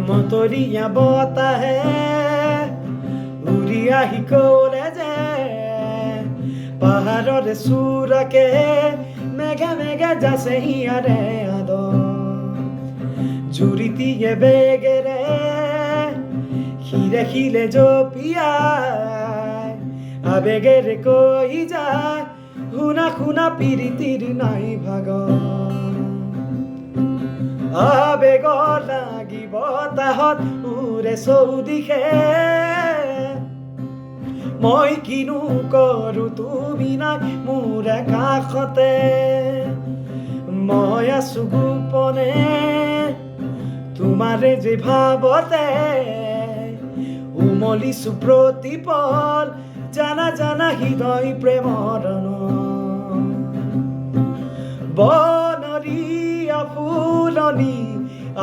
মতৰীয়া বতাহে উৰি আহি ক'লে যে পাহাৰৰ চূড়াকে মেঘে মেঘে যাছে হিয়াৰে আদৰ জুৰিটিয়ে বেগেৰে শিৰে শিৰে জপিয়াই আবেগেৰে কৈ যায় শুনা শুনা পিৰিতিৰ নাই ভাগৰ আবেগৰ লাগি বতাহত উৰে চৌদিশে মই কিনো কৰো তুমি নাই মোৰ কাষতে মই আছো গোপনে তোমাৰে যে ভাৱতে উমলিছো প্ৰতিপল জানা জানা হৃদয় প্ৰেমৰ বনৰীয়া ফুলনি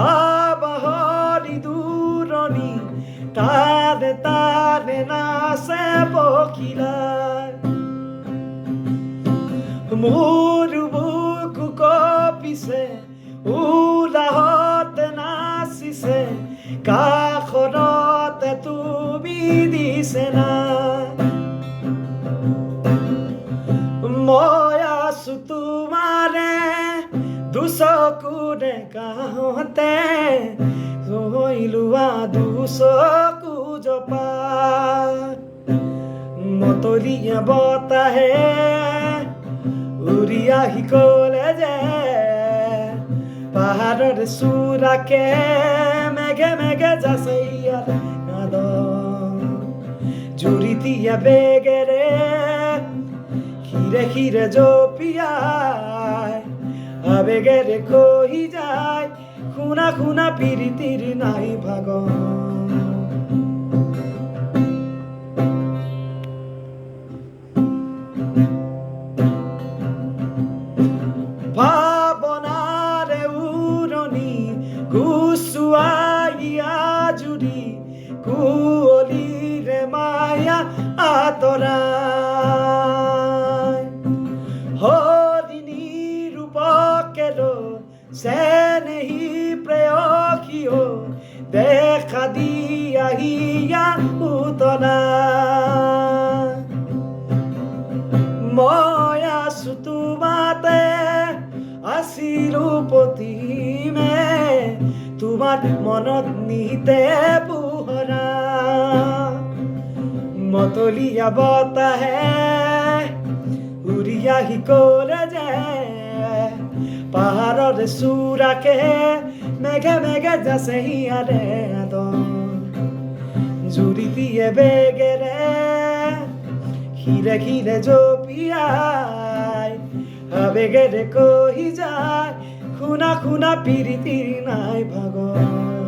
আবাহৰি দূৰণি তাৰে তাৰে নাচে পখিলাই মোৰ বুকু কঁপিছে উলাহতে নাচিছে কাষৰতে তুমি দিছে না মই আছো তোমাৰে দুচকুৰে কাষতে লোৱা দুচকু জপা মতৰীয়া বতাহে উৰি আহি ক'লে যে পাহাৰৰ চূড়াকে মেঘে মেঘে যাছে ইয়াৰ আদৰ জুৰিটিয়া বেগেৰে শিৰে শিৰে জপিয়াই আবেগেৰে কৈ যায় শুনা শুনা পিৰিতিৰ নাই ভাগৰ ভাৱনাৰে উৰণি গুচুৱাই আজুৰি কুঁৱলীৰে মায়া আঁতৰাই হৰিণী ৰূপকে চেনেহী প্ৰেয়সীও দেখা দিয়া হিয়া উতলা মই আছো তোমাতে আছিলো প্ৰতিমে তোমাৰ মনত নিহিতে পোহৰা মতলীয়া বতাহে উৰি আহি ক'লে যে পাহাৰৰ চূড়াকে মেঘে মেঘে যাছে হিয়াৰে আদৰ জুৰিটিয়ে বেগেৰে শিৰে শিৰে জপিয়াই আবেগেৰে কৈ যায় শুনা শুনা পিৰিতিৰ নাই ভাগৰ